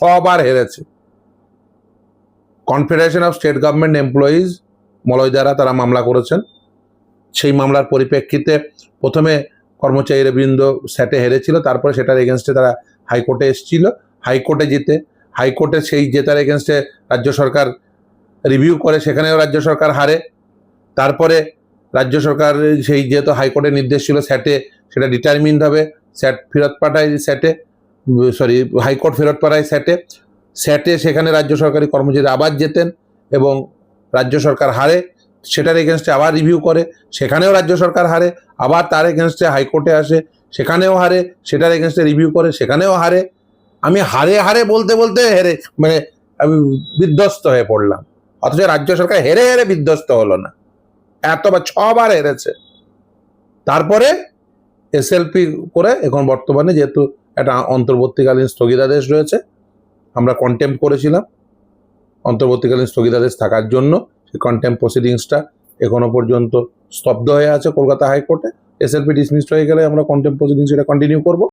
6বার হেরেছে। Confederation of state government employees Malay দ্বারা তারা মামলা করেছেন। সেই মামলার পরিপ্রেক্ষিতে প্রথমে কর্মচারীরা বৃন্দ স্যাটে হেরেছিল, তারপরে সেটার এগেনস্টে তারা হাইকোর্টে এসেছিল। হাইকোর্টে জিতে, হাইকোর্টে সেই জেতার এগেনস্টে রাজ্য সরকার রিভিউ করে, সেখানেও রাজ্য সরকার হারে। তারপরে রাজ্য সরকার সেই যেহেতু হাইকোর্টের নির্দেশ ছিল স্যাটে সেটা ডিটারমিন্ড হবে, স্যাট ফেরত পাঠায় স্যাটে, হাইকোর্ট ফেরত পাঠায় স্যাটে সেখানে রাজ্য সরকারি কর্মচারী আবার যেতেন এবং রাজ্য সরকার হারে, সেটার এগেনস্টে আবার রিভিউ করে, সেখানেও রাজ্য সরকার হারে, আবার তার এগেনস্টে হাইকোর্টে আসে, সেখানেও হারে, সেটার এগেনস্টে রিভিউ করে, সেখানেও হারে। আমি হারে হারে বলতে বলতে হেরে মানে আমি বিধ্বস্ত হয়ে পড়লাম, অথচ রাজ্য সরকার হেরে হেরে বিধ্বস্ত হলো না, এতবার 6বার হেরেছে। তারপরে এসএলপি করে এখন বর্তমানে যেহেতু একটা অন্তর্বর্তীকালীন স্থগিতাদেশ রয়েছে, আমরা কন্টেম্প করেছিলাম অন্তর্বর্তীকালীন স্থগিতাদেশ থাকার জন্য, সেই কন্টেম্প প্রসিডিংসটা এখনো পর্যন্ত স্তব্ধ হয়ে আছে কলকাতা হাইকোর্টে। এসএলপি ডিসমিসড হয়ে গেলে আমরা কন্টেম্প প্রসিডিংস এটা কন্টিনিউ করব।